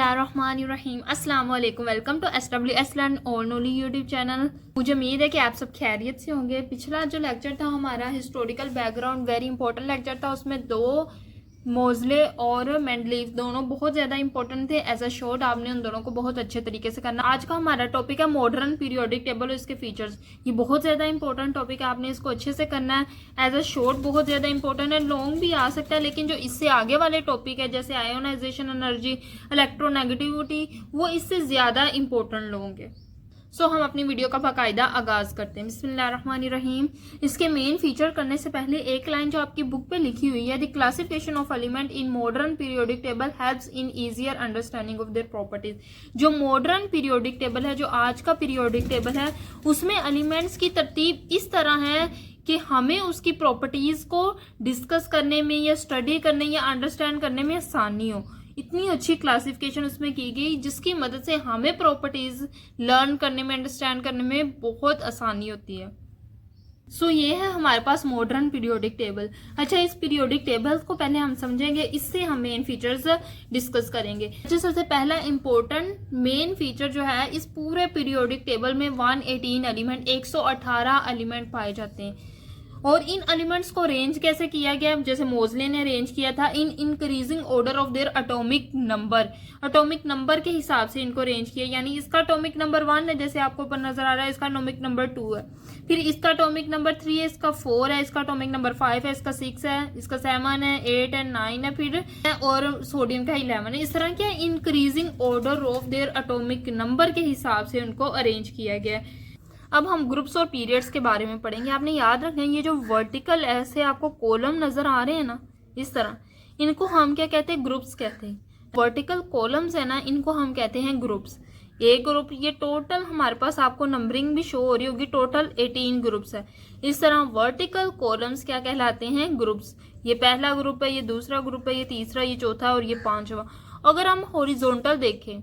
बिस्मिल्लाहिर्रहमानिर्रहीम अस्सलाम वालेकुम। Welcome to SWS learn all knowly YouTube channel. मुझे उम्मीद है कि आप सब खैरियत से होंगे। पिछला जो लेक्चर था हमारा historical background very important lecture था। उसमें दो मोज़ले और मेंडलीव दोनों बहुत ज़्यादा इंपॉर्टेंट थे। एज अ शॉर्ट आपने उन दोनों को बहुत अच्छे तरीके से करना। आज का हमारा टॉपिक है मॉडर्न पीरियोडिक टेबल और इसके फीचर्स। ये बहुत ज़्यादा इंपॉर्टेंट टॉपिक है, आपने इसको अच्छे से करना है। एज अ शॉर्ट बहुत ज़्यादा इंपॉर्टेंट है, लॉन्ग भी आ सकता है, लेकिन जो इससे आगे वाले टॉपिक है जैसे आयोनाइजेशन एनर्जी, इलेक्ट्रोनेगेटिविटी, वो इससे ज़्यादा इंपॉर्टेंट होंगे। सो हम अपनी वीडियो का बाकायदा आगाज़ करते हैं। बिस्मिल्लाहिर्रहमानिर्रहीम। इसके मेन फीचर करने से पहले एक लाइन जो आपकी बुक पे लिखी हुई है, the classification of element in modern periodic table helps in easier understanding of their properties. जो मॉडर्न पीरियोडिक टेबल है, जो आज का पीरियोडिक टेबल है, उसमें एलिमेंट्स की तरतीब इस तरह है कि हमें उसकी प्रॉपर्टीज को डिस्कस करने में या स्टडी करने या अंडरस्टैंड करने में आसानी हो। इतनी अच्छी क्लासिफिकेशन उसमें की गई जिसकी मदद से हमें प्रॉपर्टीज लर्न करने में, अंडरस्टैंड करने में बहुत आसानी होती है। सो ये है हमारे पास मॉडर्न पीरियोडिक टेबल। अच्छा, इस पीरियोडिक टेबल को पहले हम समझेंगे, इससे हम मेन फीचर्स डिस्कस करेंगे। अच्छा, सबसे पहला इंपॉर्टेंट मेन फीचर जो है, इस पूरे पीरियोडिक टेबल में 118 एलिमेंट, 118 एलिमेंट पाए जाते हैं। और इन एलिमेंट्स को रेंज कैसे किया गया, जैसे मोज़ले ने रेंज किया था इन increasing order of their atomic number. Atomic number के हिसाब से इनको रेंज किया, यानी इसका एटॉमिक नंबर 1 है, जैसे आपको ऊपर नजर आ रहा है, इसका एटॉमिक नंबर 2 है, फिर इसका एटॉमिक नंबर 3 है, इसका 4 है, इसका एटॉमिक नंबर 5 है, इसका 6 है, इसका 7 है, 8 है, 9 है, फिर और सोडियम का 11 है। इस तरह क्या increasing order of their atomic number के हिसाब से उनको अरेंज किया गया है। अब हम ग्रुप्स और पीरियड्स के बारे में पढ़ेंगे। आपने याद रखना है, ये जो वर्टिकल ऐसे आपको कॉलम नजर आ रहे हैं ना, इस तरह, इनको हम क्या कहते हैं, ग्रुप्स कहते हैं। वर्टिकल कॉलम्स है ना, इनको हम कहते हैं ग्रुप्स। एक ग्रुप, ये टोटल हमारे पास आपको नंबरिंग भी शो हो रही होगी, टोटल 18 ग्रुप्स है। इस तरह वर्टिकल कॉलम्स क्या कहलाते हैं, ग्रुप्स। ये पहला ग्रुप है, ये दूसरा ग्रुप है, ये तीसरा, ये चौथा और ये पांचवा। अगर हम हॉरिजॉन्टल देखें,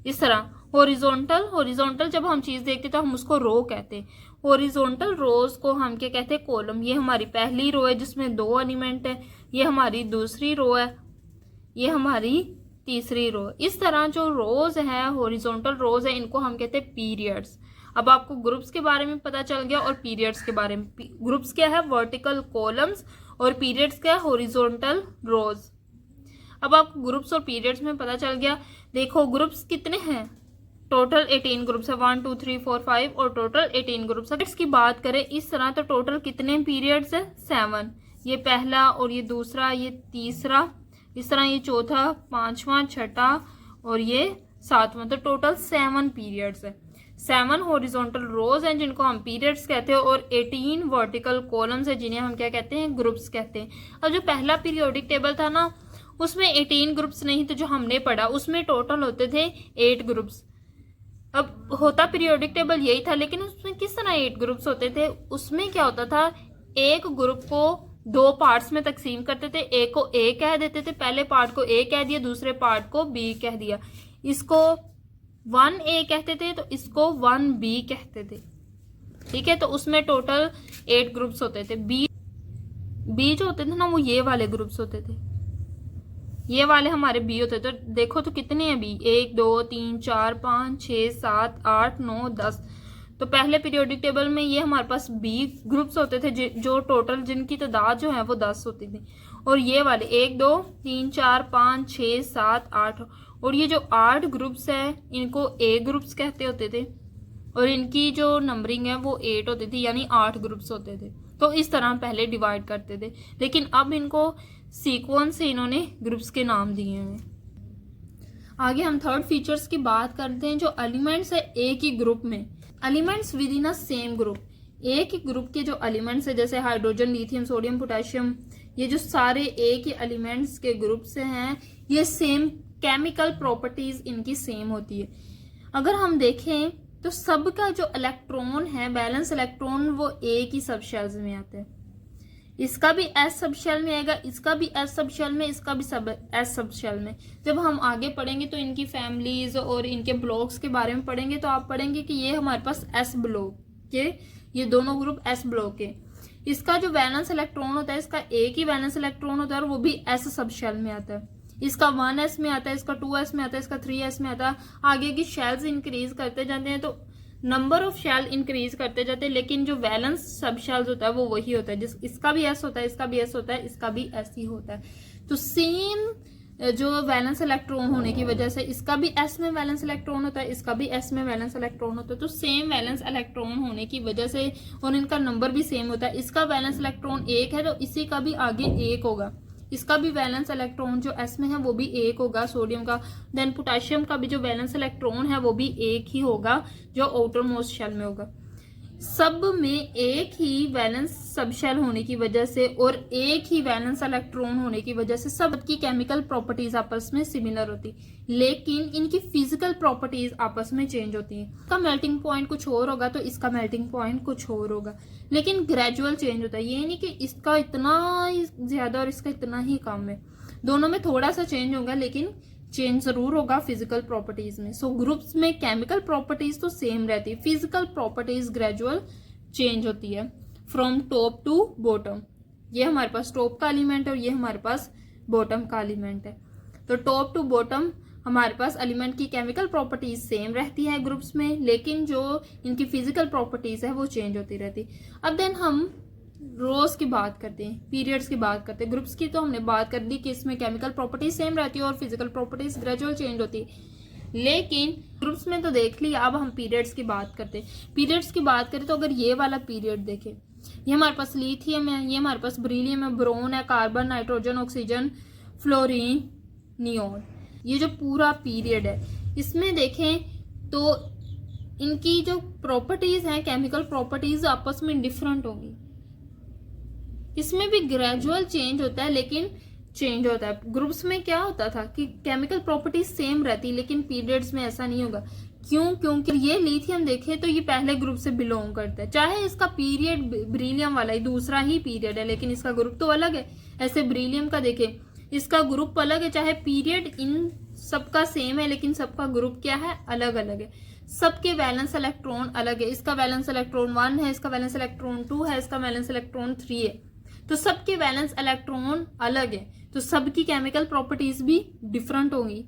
इस तरह हॉरिजॉन्टल जब हम चीज देखते हैं तो हम उसको रो कहते हैं। हॉरिजॉन्टल रोज को हम क्या कहते हैं, कॉलम। ये हमारी पहली रो है जिसमें 2 एलिमेंट है, ये हमारी दूसरी रो है, ये हमारी तीसरी रो। इस तरह जो रोज है, हॉरिजॉन्टल रोज है, इनको हम कहते हैं पीरियड्स। अब आपको ग्रुप्स के बारे में पता चल गया और पीरियड्स के बारे में। ग्रुप्स क्या है, वर्टिकल कॉलम्स, और पीरियड्स क्या है, हॉरिजॉन्टल रोज। अब आपको ग्रुप्स और पीरियड्स में पता चल गया। देखो ग्रुप्स कितने हैं, टोटल 18 ग्रुप्स है, 1 2 3 4 5 और टोटल 18 ग्रुप्स है। इसकी बात करें इस तरह तो टोटल कितने पीरियड्स है, 7। ये पहला और ये दूसरा, ये तीसरा, इस तरह ये चौथा, पांचवा, छठा और ये 7वां, तो टोटल 7 पीरियड्स है। 7 हॉरिजॉन्टल रोज हैं जिनको हम पीरियड्स कहते हैं, और 18 वर्टिकल कॉलम्स है जिन्हें हम क्या कहते हैं, ग्रुप्स कहते हैं। अब जो पहला पीरियोडिक टेबल था ना, उसमें 18 ग्रुप्स नहीं थे जो हमने पढ़ा, उसमें टोटल होते थे 8 ग्रुप्स। अब होता पीरियोडिक टेबल यही था, लेकिन उसमें किस तरह 8 ग्रुप्स होते थे। उसमें क्या होता था, एक ग्रुप को 2 पार्ट्स में तकसीम करते थे। एक को ए कह देते थे, पहले पार्ट को ए कह दिया, दूसरे पार्ट को बी कह दिया। इसको 1A कहते थे तो इसको 1B कहते थे, ठीक है। तो उसमें टोटल 8 ग्रुप्स होते थे। बी जो होते थे ना, वो ये वाले ग्रुप्स होते थे, ये वाले हमारे बी होते थे। तो देखो तो कितने हैं बी, 1 2 3 4 5 6 7 8 9 10। तो पहले पीरियोडिक टेबल में ये हमारे पास बी ग्रुप्स होते थे, जो टोटल जिनकी तादाद जो है वो 10 होती थी। और ये वाले 1 2 3 4 5 6 7 8, और ये जो 8 ग्रुप्स है इनको ए ग्रुप्स कहते होते थे, और इनकी जो नंबरिंग है वो 8 होती थी, यानी 8 ग्रुप्स होते थे। तो इस तरह पहले डिवाइड करते थे, लेकिन अब इनको सीक्वेंस से इन्होंने ग्रुप्स के नाम दिए हैं। आगे हम थर्ड फीचर्स की बात करते हैं। जो एलिमेंट्स है एक ही ग्रुप में, elements with in a same group, एक ही ग्रुप के जो एलिमेंट्स है, जैसे हाइड्रोजन, लिथियम, सोडियम, पोटेशियम, ये जो सारे एक ही एलिमेंट्स के ग्रुप से हैं, ये सेम केमिकल प्रॉपर्टीज इनकी सेम होती है। अगर हम देखें तो सबका जो इलेक्ट्रॉन है, बैलेंस इलेक्ट्रॉन, वो एक ही सब शेल्स में आते हैं। इसका भी एस सब शेल में आएगा, इसका भी एस सब शेल में, इसका भी सब एस सब शेल में। जब हम आगे पढ़ेंगे तो इनकी फैमिलीज और इनके ब्लॉक्स के बारे में पढ़ेंगे, तो आप पढ़ेंगे कि ये हमारे पास एस ब्लॉक के, ये दोनों ग्रुप एस ब्लॉक के। इसका जो वैलेंस इलेक्ट्रॉन होता है, इसका एक ही वैलेंस इलेक्ट्रॉन होता है और वो भी एस सब शेल में आता है। इसका 1s में आता है, इसका 2s में आता है, इसका 3s में आता है। आगे की शेल्स इंक्रीज करते जाते हैं तो नंबर ऑफ शेल इंक्रीज करते जाते हैं, लेकिन जो वैलेंस सब शेल्स होता है वो वही होता है। जिस इसका भी एस होता है, इसका भी एस होता है, इसका भी एस ही होता है। तो सेम जो वैलेंस इलेक्ट्रॉन होने की वजह से इसका भी एस में वैलेंस इलेक्ट्रॉन होता है, इसका भी एस में वैलेंस इलेक्ट्रॉन होता है। तो सेम वैलेंस इलेक्ट्रॉन होने की वजह से और इनका नंबर भी सेम होता है। इसका वैलेंस इलेक्ट्रॉन 1 है तो इसी का भी आगे 1 होगा। इसका भी वैलेंस इलेक्ट्रॉन जो एस में है वो भी 1 होगा सोडियम का। देन पोटेशियम का भी जो वैलेंस इलेक्ट्रॉन है वो भी 1 ही होगा जो आउटर मोस्ट शेल में होगा। सब में एक ही वैलेंस सब शेल होने की वजह से और एक ही वैलेंस इलेक्ट्रॉन होने की वजह से सब की केमिकल प्रॉपर्टीज आपस में सिमिलर होती, लेकिन इनकी फिजिकल प्रॉपर्टीज आपस में चेंज होती हैं। इसका मेल्टिंग पॉइंट कुछ और होगा तो इसका मेल्टिंग पॉइंट कुछ और होगा, लेकिन ग्रेजुअल चेंज होता है। ये नहीं कि इसका इतना ही ज्यादा और इसका इतना ही कम है, दोनों में थोड़ा सा चेंज होगा लेकिन चेंज जरूर होगा फिजिकल प्रॉपर्टीज में। सो ग्रुप्स में केमिकल प्रॉपर्टीज तो सेम रहती है, फिजिकल प्रॉपर्टीज ग्रेजुअल चेंज होती है फ्रॉम टॉप टू बॉटम। ये हमारे पास टॉप का एलिमेंट है और ये हमारे पास बॉटम का एलिमेंट है। तो टॉप टू बॉटम हमारे पास एलिमेंट की केमिकल प्रॉपर्टीज सेम रहती है ग्रुप्स में, लेकिन जो इनकी फिजिकल प्रॉपर्टीज है वो चेंज होती रहती। अब देन हम रोज की बात करते हैं, पीरियड्स की बात करते हैं। ग्रुप्स की तो हमने बात कर दी कि इसमें केमिकल प्रॉपर्टीज सेम रहती है और फिजिकल प्रॉपर्टीज ग्रेजुअल चेंज होती है, लेकिन ग्रुप्स में तो देख लिया। अब हम पीरियड्स की बात करते हैं। पीरियड्स की बात करें तो अगर ये वाला पीरियड देखें, ये हमारे पास लिथियम है, ये हमारे पास बेरिलियम है, बोरोन है, carbon, nitrogen, oxygen, fluorine, neon, ये जो पूरा पीरियड है इसमें देखें तो इनकी जो प्रॉपर्टीज हैं केमिकल प्रॉपर्टीज आपस में डिफरेंट होंगी। इसमें भी ग्रेजुअल चेंज होता है लेकिन चेंज होता है। ग्रुप्स में क्या होता था कि केमिकल प्रॉपर्टीज सेम रहती, लेकिन पीरियड्स में ऐसा नहीं होगा। क्यों? क्योंकि ये लिथियम देखे तो ये पहले ग्रुप से बिलोंग करता है, चाहे इसका पीरियड बेरिलियम वाला ही दूसरा ही पीरियड है लेकिन इसका ग्रुप तो अलग है। ऐसे बेरिलियम का देखे, इसका ग्रुप अलग है, चाहे पीरियड इन सबका सेम है लेकिन सबका ग्रुप क्या है, अलग अलग है। सबके वैलेंस इलेक्ट्रॉन अलग है, इसका वैलेंस इलेक्ट्रॉन 1 है, इसका वैलेंस इलेक्ट्रॉन 2 है, इसका वैलेंस इलेक्ट्रॉन 3 है। तो सबके वैलेंस इलेक्ट्रॉन अलग है, तो सबकी केमिकल प्रॉपर्टीज भी डिफरेंट होंगी।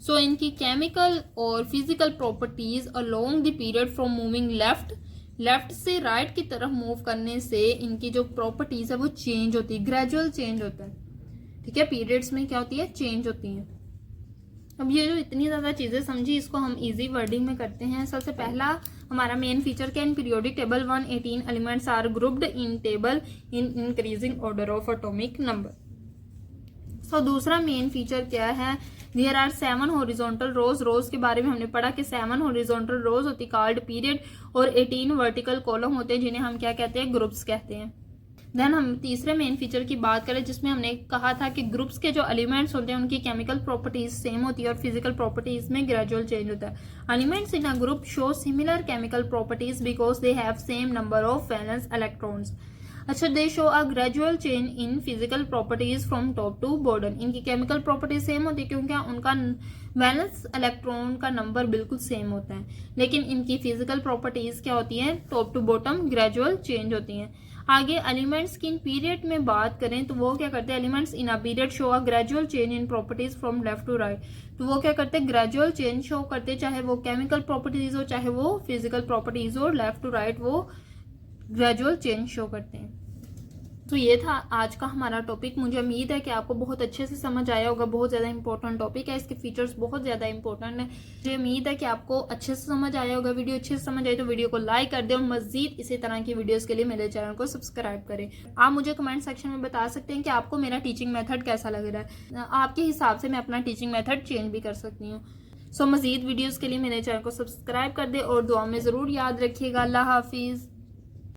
सो इनकी केमिकल और physical properties along the period from moving left से राइट की तरफ मूव करने से इनकी जो प्रॉपर्टीज है वो चेंज होती है, ग्रेजुअल चेंज होता है। ठीक है, पीरियड्स में क्या होती है, चेंज होती है। अब ये जो इतनी ज्यादा चीजें समझी, इसको हम इजी वर्डिंग में करते हैं। सबसे पहला हमारा मेन फीचर क्या है, in periodic table 118 elements are grouped in table in increasing order of atomic number. So दूसरा मेन फीचर क्या है, there are 7 horizontal rows. Rows के बारे में हमने पढ़ा कि 7 हॉरिजॉन्टल रोज होती कॉल्ड पीरियड और 18 वर्टिकल कॉलम होते हैं जिन्हें हम क्या कहते हैं, ग्रुप्स कहते हैं। देन हम तीसरे मेन फीचर की बात करें जिसमें हमने कहा था कि ग्रुप्स के जो एलिमेंट्स होते हैं उनकी केमिकल प्रॉपर्टीज सेम होती है और फिजिकल प्रॉपर्टीज में ग्रेजुअल चेंज होता है। Elements in a group show similar chemical properties because they have same number of valence electrons. अच्छा, they show a gradual change in physical properties from top to bottom. इनकी chemical properties same होती है क्योंकि उनका valence electron का number बिल्कुल same होता है, लेकिन इनकी फिजिकल प्रॉपर्टीज क्या होती है, top to bottom gradual change होती हैं। आगे एलिमेंट्स की इन पीरियड में बात करें तो वो क्या करते हैं, elements in a period show a gradual change in properties from left to right. तो वो क्या करते हैं, ग्रेजुअल चेंज शो करते हैं, चाहे वो केमिकल प्रॉपर्टीज हो चाहे वो फिजिकल प्रॉपर्टीज हो, लेफ्ट टू राइट वो ग्रेजुअल चेंज शो करते हैं। तो ये था आज का हमारा टॉपिक। मुझे उम्मीद है कि आपको बहुत अच्छे से समझ आया होगा। बहुत ज़्यादा इंपॉर्टेंट टॉपिक है, इसके फीचर्स बहुत ज़्यादा इंपॉर्टेंट है। मुझे उम्मीद है कि आपको अच्छे से समझ आया होगा। वीडियो अच्छे से समझ आई तो वीडियो को लाइक कर दें और मजीद इसी तरह की वीडियोस के लिए मेरे चैनल को सब्सक्राइब करें। आप मुझे कमेंट सेक्शन में बता सकते हैं कि आपको मेरा टीचिंग मेथड कैसा लग रहा है। आपके हिसाब से मैं अपना टीचिंग मेथड चेंज भी कर सकती हूँ। सो मजीद वीडियोज़ के लिए मेरे चैनल को सब्सक्राइब कर दें और दुआ में ज़रूर याद रखिएगा। अल्लाह हाफिज़।